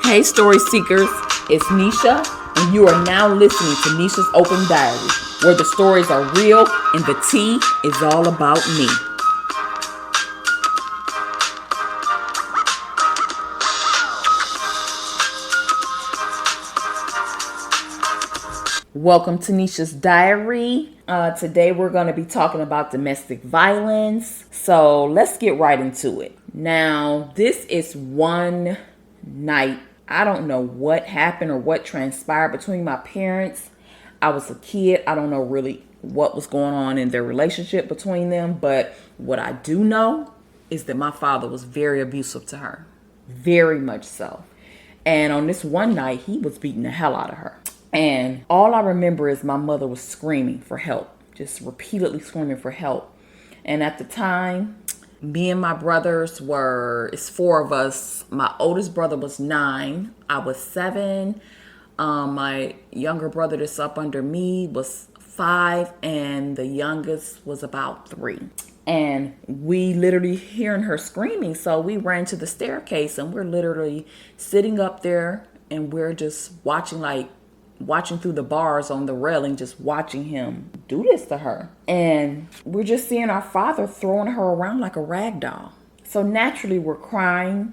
Hey, story seekers, it's Nisha, and you are now listening to Nisha's Open Diary, where the stories are real and the tea is all about me. Welcome to Nisha's Diary. Today we're going to be talking about domestic violence. So let's get right into it. Now, this is one night. I don't know what happened or what transpired between my parents. I was a kid. I don't know really what was going on in their relationship between them. But what I do know is that my father was very abusive to her. Very much so. And on this one night, he was beating the hell out of her. And all I remember is my mother was screaming for help, just repeatedly screaming for help. And at the time, me and my brothers it's four of us. My oldest brother was 9. I was 7. My younger brother that's up under me was 5. And the youngest was about 3. And we literally hearing her screaming. So we ran to the staircase and we're literally sitting up there and we're just watching through the bars on the railing, just watching him do this to her. And we're just seeing our father throwing her around like a rag doll. So naturally we're crying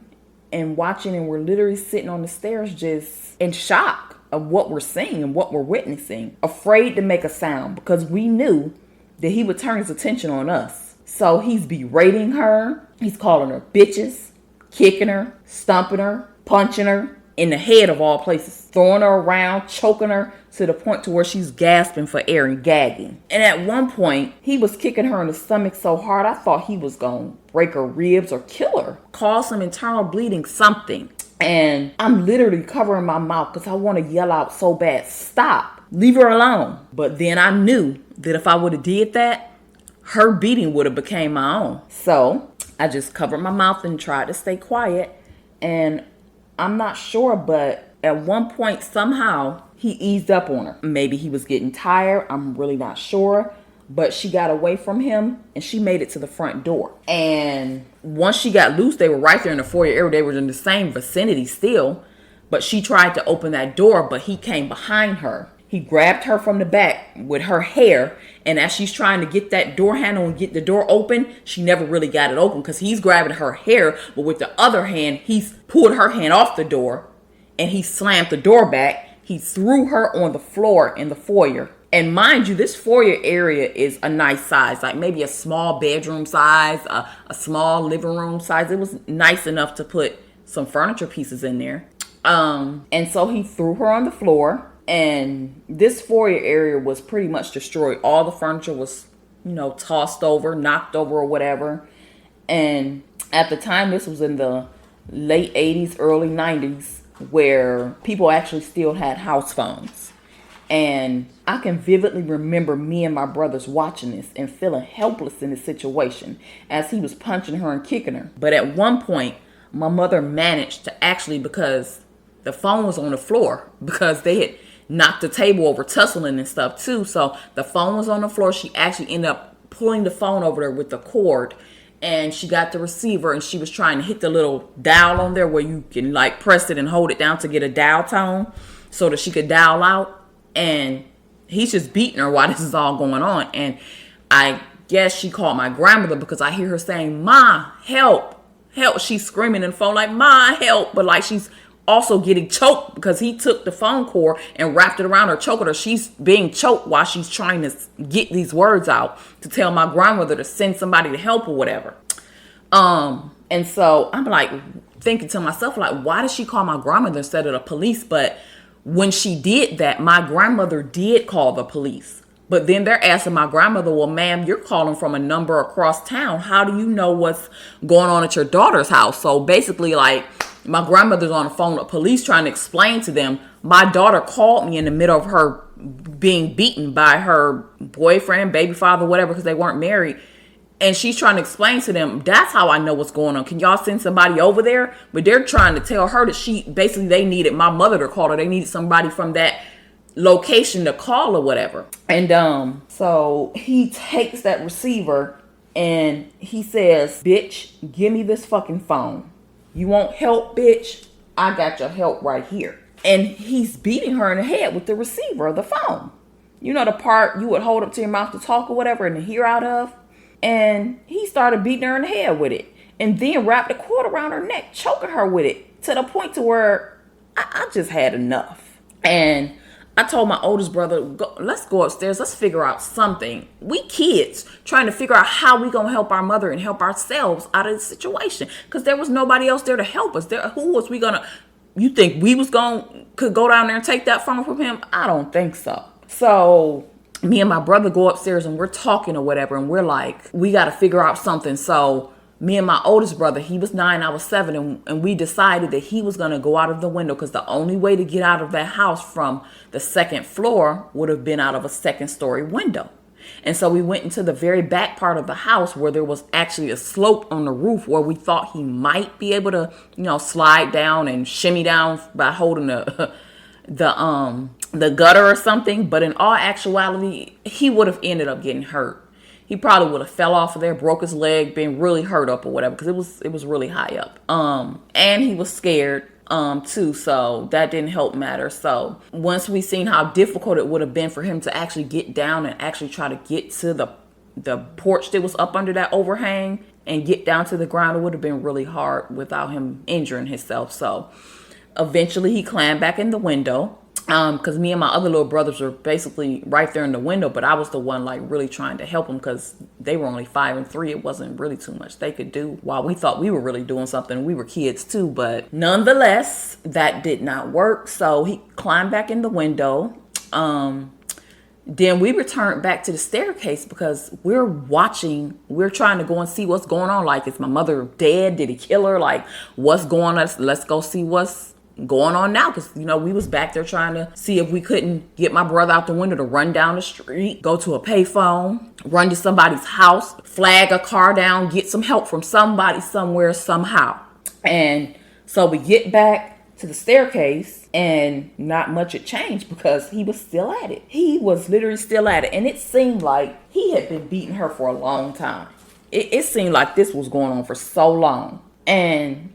and watching, and we're literally sitting on the stairs just in shock of what we're seeing and what we're witnessing, afraid to make a sound because we knew that he would turn his attention on us. So he's berating her, he's calling her bitches, kicking her, stomping her, punching her, in the head of all places, throwing her around, choking her to the point to where she's gasping for air and gagging. And at one point, he was kicking her in the stomach so hard, I thought he was going to break her ribs or kill her, cause some internal bleeding, something. And I'm literally covering my mouth because I want to yell out so bad, stop, leave her alone. But then I knew that if I would have did that, her beating would have became my own. So I just covered my mouth and tried to stay quiet. And I'm not sure, but at one point, somehow, he eased up on her. Maybe he was getting tired. I'm really not sure. But she got away from him, and she made it to the front door. And once she got loose, they were right there in the foyer area. They were in the same vicinity still. But she tried to open that door, but he came behind her. He grabbed her from the back with her hair. And as she's trying to get that door handle and get the door open, she never really got it open because he's grabbing her hair. But with the other hand, he's pulled her hand off the door and he slammed the door back. He threw her on the floor in the foyer. And mind you, this foyer area is a nice size, like maybe a small bedroom size, a small living room size. It was nice enough to put some furniture pieces in there. And so he threw her on the floor. And this foyer area was pretty much destroyed. All the furniture was, tossed over, knocked over or whatever. And at the time, this was in the late 80s, early 90s, where people actually still had house phones. And I can vividly remember me and my brothers watching this and feeling helpless in the situation as he was punching her and kicking her. But at one point, my mother managed to actually, because the phone was on the floor, because they had knocked the table over, tussling and stuff too. So the phone was on the floor. She actually ended up pulling the phone over there with the cord, and she got the receiver and she was trying to hit the little dial on there where you can press it and hold it down to get a dial tone so that she could dial out. And he's just beating her while this is all going on. And I guess she called my grandmother because I hear her saying, "Ma, help, help." She's screaming in the phone "Ma, help," but she's also getting choked because he took the phone cord and wrapped it around her, choking her. She's being choked while she's trying to get these words out to tell my grandmother to send somebody to help or whatever. And so I'm thinking to myself, why did she call my grandmother instead of the police? But when she did that, my grandmother did call the police. But then they're asking my grandmother, "Well, ma'am, you're calling from a number across town. How do you know what's going on at your daughter's house?" So basically, my grandmother's on the phone with police trying to explain to them, my daughter called me in the middle of her being beaten by her boyfriend, baby father, whatever, because they weren't married. And she's trying to explain to them, that's how I know what's going on. Can y'all send somebody over there? But they're trying to tell her that they needed my mother to call her. They needed somebody from that location to call or whatever. And so he takes that receiver and he says, "Bitch, give me this fucking phone. You want help, bitch? I got your help right here. And he's beating her in the head with the receiver of the phone. You know, the part you would hold up to your mouth to talk or whatever and to hear out of. And he started beating her in the head with it. And then wrapped a cord around her neck, choking her with it. To the point to where I just had enough. And I told my oldest brother, let's go upstairs. Let's figure out something. We kids trying to figure out how we going to help our mother and help ourselves out of the situation. Because there was nobody else there to help us. Who was we going to... You think we could go down there and take that phone from him? I don't think so. So me and my brother go upstairs and we're talking or whatever. And we're like, we got to figure out something. So me and my oldest brother, he was 9, I was 7. And we decided that he was going to go out of the window because the only way to get out of that house from the second floor would have been out of a second-story window. And so we went into the very back part of the house where there was actually a slope on the roof where we thought he might be able to, slide down and shimmy down by holding the gutter or something. But in all actuality, he would have ended up getting hurt. He probably would have fell off of there, broke his leg, been really hurt up or whatever, because it was really high up. And he was scared too, so that didn't help matter. So once we seen how difficult it would have been for him to actually get down and actually try to get to the porch that was up under that overhang and get down to the ground, it would have been really hard without him injuring himself. So eventually he climbed back in the window. Because me and my other little brothers were basically right there in the window, but I was the one like really trying to help them because they were only 5 and 3. It wasn't really too much they could do while we thought we were really doing something. We were kids too, but nonetheless, that did not work. So he climbed back in the window. Then we returned back to the staircase because we're trying to go and see what's going on. Like, is my mother dead? Did he kill her? Like, what's going on? Let's go see what's going on now, because we was back there trying to see if we couldn't get my brother out the window to run down the street, go to a payphone, run to somebody's house, flag a car down, get some help from somebody somewhere somehow. And so we get back to the staircase and not much had changed because he was still at it. He was literally still at it, and it seemed like he had been beating her for a long time. It seemed like this was going on for so long. And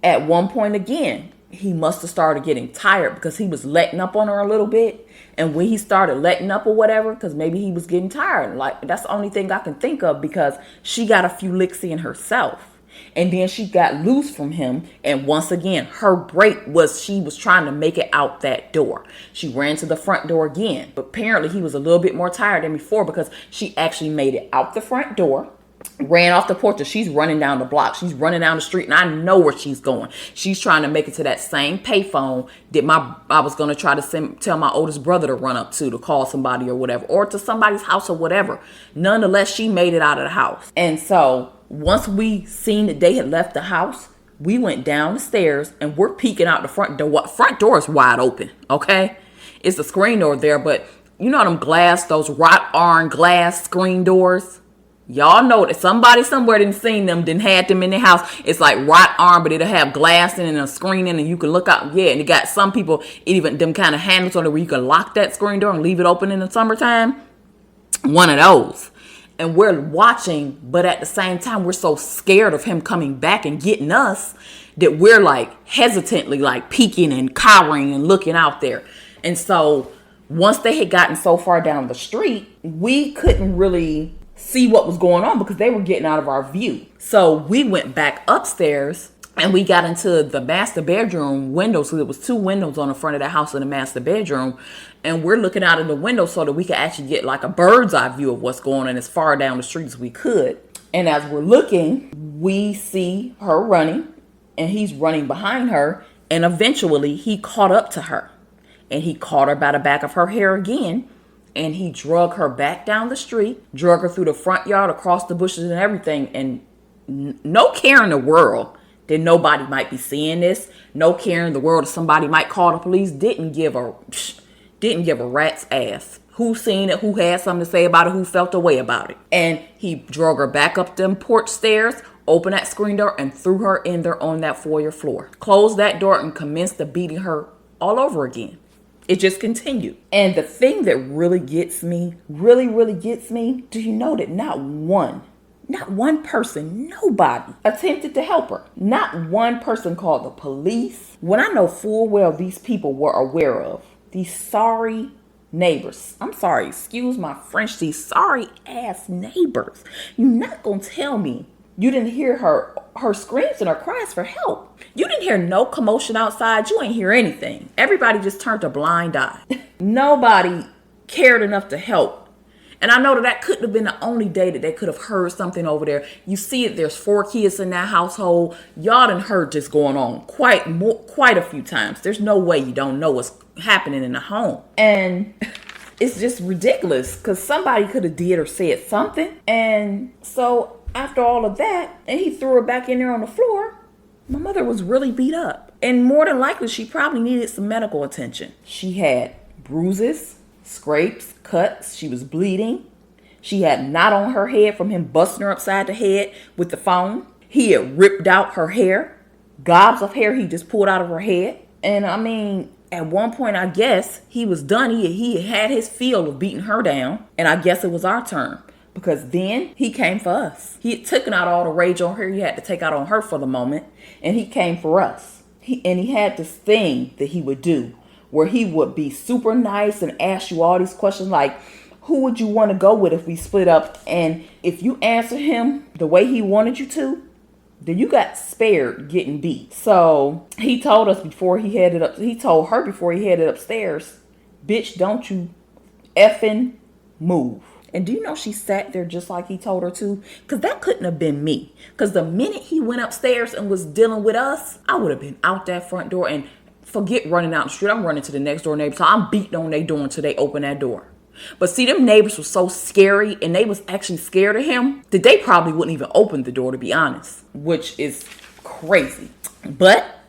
at one point again, he must have started getting tired because he was letting up on her a little bit. And when he started letting up or whatever, because maybe he was getting tired, like that's the only thing I can think of, because she got a few licks in herself. And then she got loose from him. And once again, her break was she was trying to make it out that door. She ran to the front door again. But apparently he was a little bit more tired than before because she actually made it out the front door. Ran off the porch, and she's running down the block. She's running down the street, and I know where she's going. She's trying to make it to that same payphone that I was going to try to tell my oldest brother to run up to call somebody or whatever, or to somebody's house or whatever. Nonetheless, she made it out of the house. And so once we seen that they had left the house, we went down the stairs, and we're peeking out the front door. What front door is wide open, okay? It's a screen door there, but you know them those wrought iron glass screen doors? Y'all know that somebody somewhere didn't seen them, didn't had them in their house. It's like wrought iron, but it'll have glass in it and a screen in it, and you can look out. Yeah, and it got some people, even them kind of handles on it where you can lock that screen door and leave it open in the summertime. One of those. And we're watching, but at the same time, we're so scared of him coming back and getting us that we're like hesitantly like peeking and cowering and looking out there. And so once they had gotten so far down the street, we couldn't really see what was going on because they were getting out of our view. So we went back upstairs and we got into the master bedroom window. So there was 2 windows on the front of the house in the master bedroom. And we're looking out of the window so that we could actually get like a bird's eye view of what's going on as far down the street as we could. And as we're looking, we see her running and he's running behind her. And eventually he caught up to her and he caught her by the back of her hair again. And he drug her back down the street, drug her through the front yard, across the bushes and everything. And no care in the world that nobody might be seeing this. No care in the world that somebody might call the police. Didn't give a rat's ass. Who seen it, who had something to say about it, who felt a way about it. And he drug her back up them porch stairs, opened that screen door, and threw her in there on that foyer floor. Closed that door and commenced to beating her all over again. It just continued. And the thing that really gets me, really gets me, do you know that not Not one person, nobody attempted to help her. Not one person called the police. When I know full well these people were aware of, these sorry neighbors. I'm sorry, excuse my French, these sorry ass neighbors. You're not gonna tell me you didn't hear her screams and her cries for help. You didn't hear no commotion outside. You ain't hear anything. Everybody just turned a blind eye. Nobody cared enough to help. And I know that couldn't have been the only day that they could have heard something over there. You see it, there's 4 kids in that household. Y'all done heard this going on quite a few times. There's no way you don't know what's happening in the home. And it's just ridiculous because somebody could have did or said something. And so after all of that, and he threw her back in there on the floor, my mother was really beat up. And more than likely, she probably needed some medical attention. She had bruises, scrapes, cuts. She was bleeding. She had a knot on her head from him busting her upside the head with the phone. He had ripped out her hair. Gobs of hair he just pulled out of her head. And I mean, at one point, I guess he was done. He had his fill of beating her down. And I guess it was our turn. Because then he came for us. He had taken out all the rage on her he had to take out on her for the moment. And he came for us. He had this thing that he would do where he would be super nice and ask you all these questions like, who would you want to go with if we split up? And if you answer him the way he wanted you to, then you got spared getting beat. So he told us before he headed up, he told her before he headed upstairs, bitch, don't you effing move. And do you know she sat there just like he told her to? Because that couldn't have been me. Because the minute he went upstairs and was dealing with us, I would have been out that front door. And forget running out the street. I'm running to the next door neighbor. So I'm beating on their door until they open that door. But see, them neighbors were so scary and they was actually scared of him that they probably wouldn't even open the door, to be honest, which is crazy. But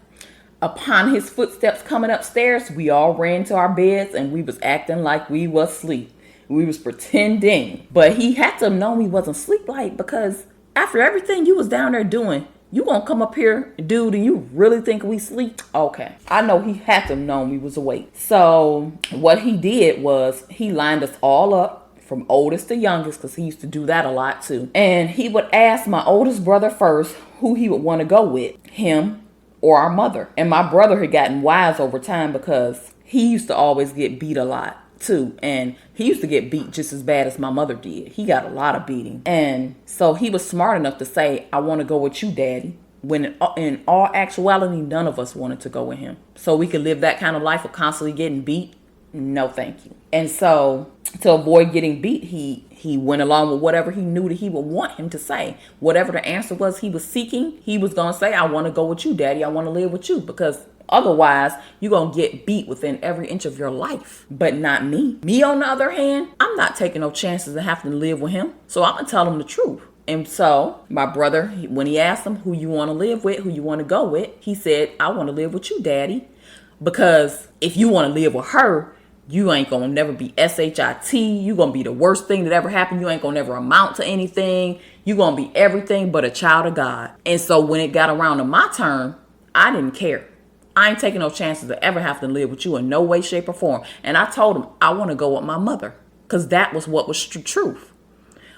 upon his footsteps coming upstairs, we all ran to our beds and we was acting like we was asleep. We was pretending. But he had to have known we wasn't asleep, like, because after everything you was down there doing, you gonna come up here, dude, and you really think we sleep? Okay. I know he had to have known we was awake. So what he did was he lined us all up from oldest to youngest, because he used to do that a lot too. And he would ask my oldest brother first who he would want to go with, him or our mother. And my brother had gotten wise over time because he used to always get beat a lot too. And he used to get beat just as bad as my mother did. He got a lot of beating. And so he was smart enough to say, I want to go with you, Daddy. When in all actuality, none of us wanted to go with him. So we could live that kind of life of constantly getting beat? No, thank you. And so to avoid getting beat, he went along with whatever he knew that he would want him to say. Whatever the answer was he was seeking, he was going to say, I want to go with you, Daddy. I want to live with you, because otherwise, you're going to get beat within every inch of your life. But not me. Me, on the other hand, I'm not taking no chances of having to live with him. So I'm going to tell him the truth. And so my brother, when he asked him who you want to live with, who you want to go with, he said, I want to live with you, Daddy. Because if you want to live with her, you ain't going to never be SHIT. You're going to be the worst thing that ever happened. You ain't going to never amount to anything. You're going to be everything but a child of God. And so when it got around to my turn, I didn't care. I ain't taking no chances to ever have to live with you in no way, shape, or form. And I told him I want to go with my mother, because that was what was truth.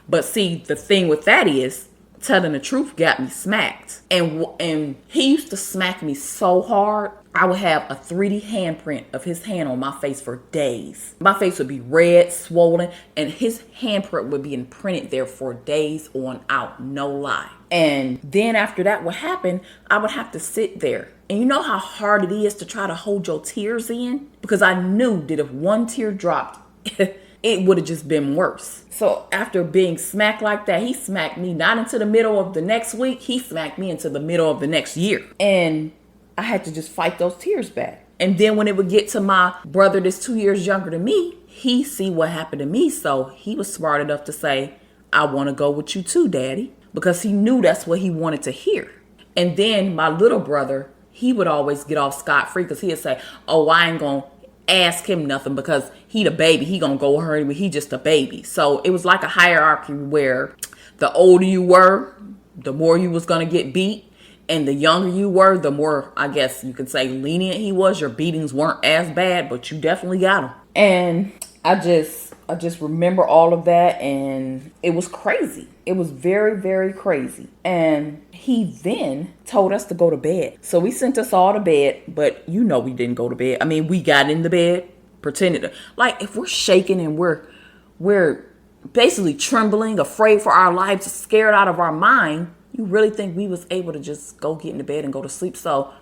But see, the thing with that is, telling the truth got me smacked. And he used to smack me so hard, I would have a 3D handprint of his hand on my face for days. My face would be red, swollen, and his handprint would be imprinted there for days on out, no lie. And then after that would happen, I would have to sit there. And you know how hard it is to try to hold your tears in? Because I knew that if one tear dropped, it would have just been worse. So after being smacked like that, he smacked me not into the middle of the next week. He smacked me into the middle of the next year. And I had to just fight those tears back. And then when it would get to my brother that's 2 years younger than me, he see what happened to me. So he was smart enough to say, I want to go with you too, Daddy. Because he knew that's what he wanted to hear. And then my little brother, he would always get off scot-free because he'd say, oh, I ain't going to ask him nothing because he the baby. He gonna go hurt me. He just a baby. So it was like a hierarchy where the older you were, the more you was gonna get beat. And the younger you were, the more, I guess you could say, lenient he was. Your beatings weren't as bad, but you definitely got them. And I just remember all of that, and it was crazy. It was very, very crazy. And he then told us to go to bed. So he sent us all to bed, but we didn't go to bed. I mean, we got in the bed, pretended to, like, if we're shaking and we're basically trembling, afraid for our lives, scared out of our mind, you really think we was able to just go get in the bed and go to sleep? So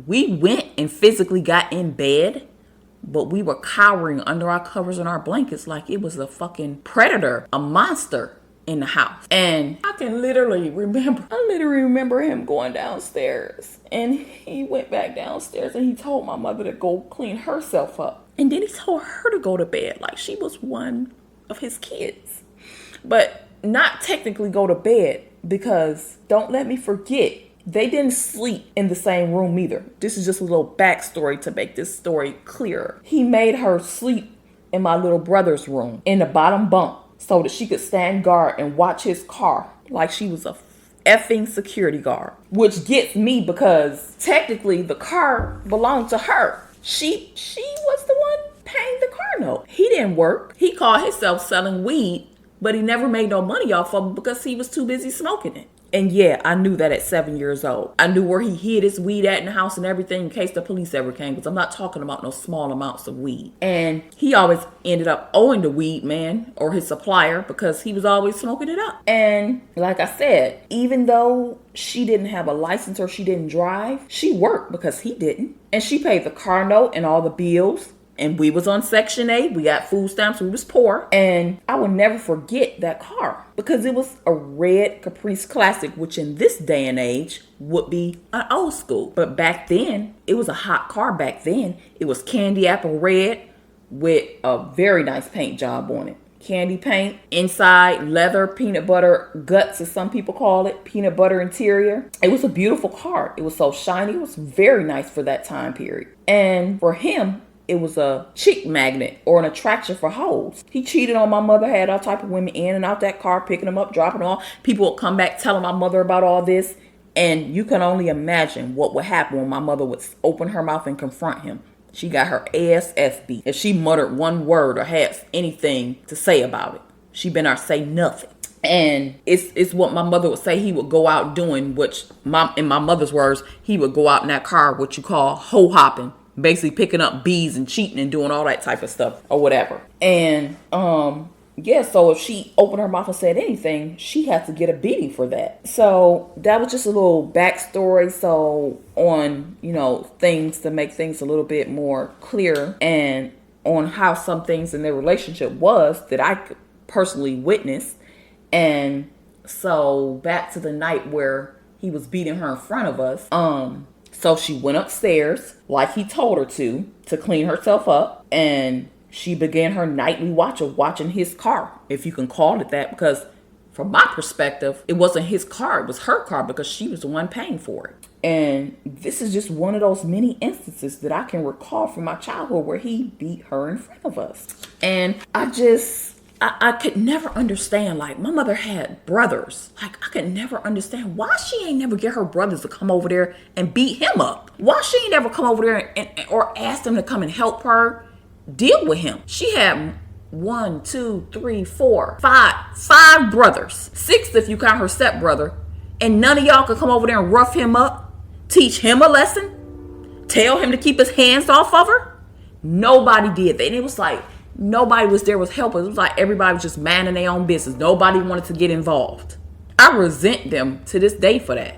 we went and physically got in bed, but we were cowering under our covers and our blankets like it was a fucking predator, a monster in the house. And I literally remember him going downstairs, and he went back downstairs and he told my mother to go clean herself up. And then he told her to go to bed like she was one of his kids. But not technically go to bed, because don't let me forget, they didn't sleep in the same room either. This is just a little backstory to make this story clearer. He made her sleep in my little brother's room in the bottom bunk so that she could stand guard and watch his car like she was a effing security guard. Which gets me, because technically the car belonged to her. She was the one paying the car note. He didn't work. He called himself selling weed, but he never made no money off of it because he was too busy smoking it. And yeah, I knew that at 7 years old. I knew where he hid his weed at in the house and everything in case the police ever came, because I'm not talking about no small amounts of weed. And he always ended up owing the weed man or his supplier because he was always smoking it up. And like I said, even though she didn't have a license or she didn't drive, she worked because he didn't. And she paid the car note and all the bills. And we was on Section 8. We got food stamps. We was poor. And I will never forget that car because it was a red Caprice Classic, which in this day and age would be an old school. But back then, it was a hot car back then. It was candy apple red with a very nice paint job on it. Candy paint, inside leather, peanut butter guts, as some people call it, peanut butter interior. It was a beautiful car. It was so shiny. It was very nice for that time period. And for him, it was a cheek magnet or an attraction for hoes. He cheated on my mother, had all type of women in and out that car, picking them up, dropping them off. People would come back telling my mother about all this. And you can only imagine what would happen when my mother would open her mouth and confront him. She got her ass beat if she muttered one word or had anything to say about it. She better not say nothing. And it's what my mother would say he would go out doing, which in my mother's words, he would go out in that car, what you call hoe hopping. Basically picking up bees and cheating and doing all that type of stuff or whatever. And so if she opened her mouth and said anything, she had to get a beating for that. So that was just a little backstory. So on, things to make things a little bit more clear, and on how some things in their relationship was that I could personally witness. And so back to the night where he was beating her in front of us. So she went upstairs like he told her to clean herself up, and she began her nightly watch of watching his car, if you can call it that, because from my perspective, it wasn't his car, it was her car because she was the one paying for it. And this is just one of those many instances that I can recall from my childhood where he beat her in front of us. And I could never understand, like, my mother had brothers. Like, I could never understand why she ain't never get her brothers to come over there and beat him up. Why she ain't never come over there or ask them to come and help her deal with him. She had 1, 2, 3, 4, 5 brothers. 6 if you count her stepbrother. And none of y'all could come over there and rough him up, teach him a lesson, tell him to keep his hands off of her. Nobody did that. And it was like, nobody was there was helping. It was like everybody was just minding their own business. Nobody wanted to get involved. I resent them to this day for that.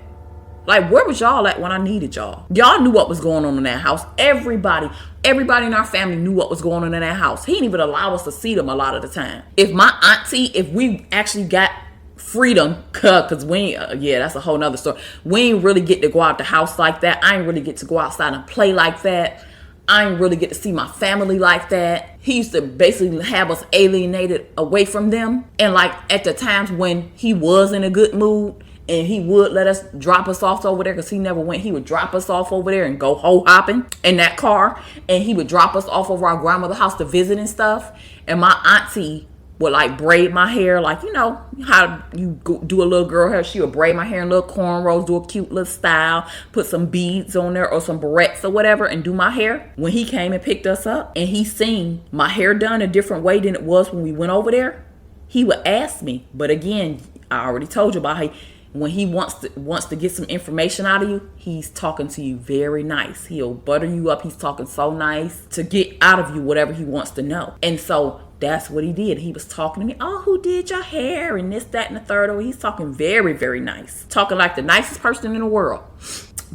Like, where was y'all at when I needed y'all? Y'all knew what was going on in that house. Everybody in our family knew what was going on in that house. He didn't even allow us to see them a lot of the time. If we actually got freedom, because that's a whole nother story. We ain't really get to go out the house like that. I ain't really get to go outside and play like that. I didn't really get to see my family like that. He used to basically have us alienated away from them. And like at the times when he was in a good mood and he would let us drop us off over there, because he never went, he would drop us off over there and go hoe hopping in that car. And he would drop us off over our grandmother's house to visit and stuff. And my auntie would like braid my hair, like, you know how you do a little girl hair. She would braid my hair in little cornrows, do a cute little style, put some beads on there or some barrettes or whatever, and do my hair. When he came and picked us up and he seen my hair done a different way than it was when we went over there, he would ask me. But again, I already told you about how when he wants to get some information out of you, he's talking to you very nice. He'll butter you up. He's talking so nice to get out of you whatever he wants to know. And so that's what he did. He was talking to me, oh, who did your hair and this, that, and the third. Oh, he's talking very, very nice. Talking like the nicest person in the world.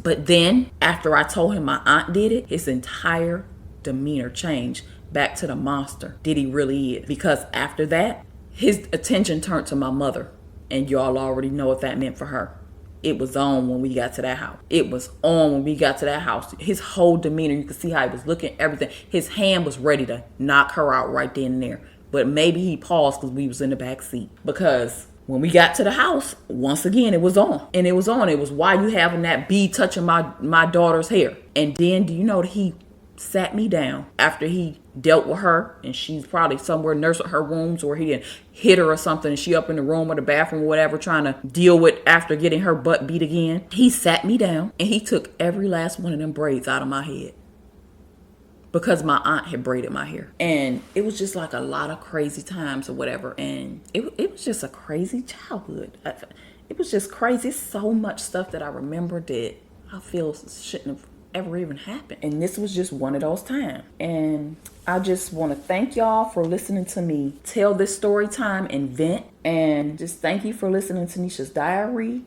But then after I told him my aunt did it, his entire demeanor changed back to the monster that he really is. Because after that, his attention turned to my mother. And y'all already know what that meant for her. It was on when we got to that house. It was on when we got to that house. His whole demeanor, you could see how he was looking, everything. His hand was ready to knock her out right then and there. But maybe he paused because we was in the back seat. Because when we got to the house, once again, it was on. And it was on. It was why you having that bee touching my daughter's hair. And then, do you know that he sat me down after he dealt with her, and she's probably somewhere nursing her wounds, or he didn't hit her or something and she up in the room or the bathroom or whatever trying to deal with after getting her butt beat again. He sat me down and he took every last one of them braids out of my head because my aunt had braided my hair. And it was just like a lot of crazy times or whatever, and it was just a crazy childhood. It was just crazy. So much stuff that I remember that I feel shouldn't have ever even happened. And this was just one of those times. And I just want to thank y'all for listening to me tell this story time and vent. And just thank you for listening to Nisha's Diary.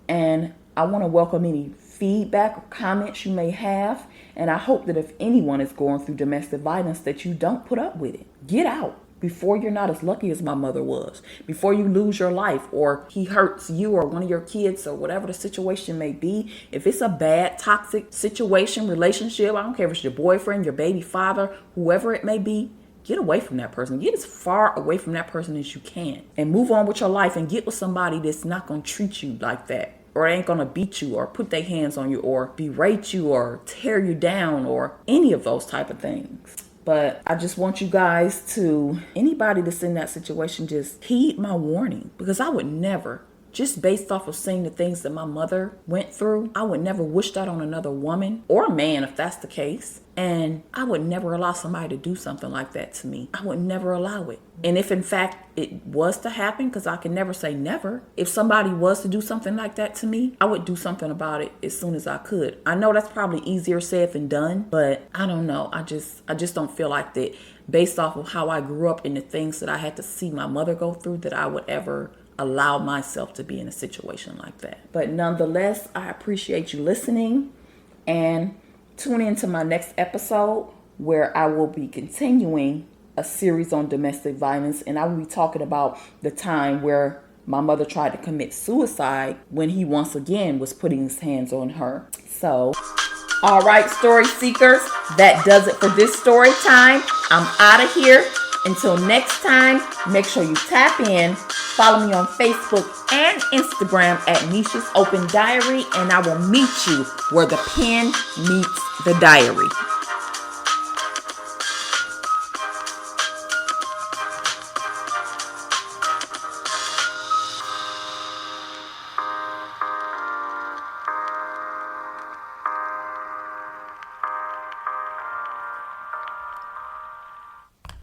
And I want to welcome any feedback or comments you may have. And I hope that if anyone is going through domestic violence, that you don't put up with it. Get out before you're not as lucky as my mother was, before you lose your life, or he hurts you or one of your kids, or whatever the situation may be. If it's a bad, toxic situation, relationship, I don't care if it's your boyfriend, your baby father, whoever it may be, get away from that person. Get as far away from that person as you can and move on with your life and get with somebody that's not going to treat you like that, or ain't going to beat you or put their hands on you or berate you or tear you down or any of those type of things. But I just want you guys to, anybody that's in that situation, just heed my warning. Because I would never, just based off of seeing the things that my mother went through, I would never wish that on another woman or man if that's the case. And I would never allow somebody to do something like that to me. I would never allow it. And if in fact it was to happen, because I can never say never, if somebody was to do something like that to me, I would do something about it as soon as I could. I know that's probably easier said than done, but I don't know. I just don't feel like that based off of how I grew up and the things that I had to see my mother go through, that I would ever allow myself to be in a situation like that. But nonetheless, I appreciate you listening, and tune in to my next episode where I will be continuing a series on domestic violence, and I will be talking about the time where my mother tried to commit suicide when he once again was putting his hands on her. So, all right, story seekers, that does it for this story time. I'm out of here. Until next time, make sure you tap in. Follow me on Facebook and Instagram at Nisha's Open Diary, and I will meet you where the pen meets the diary.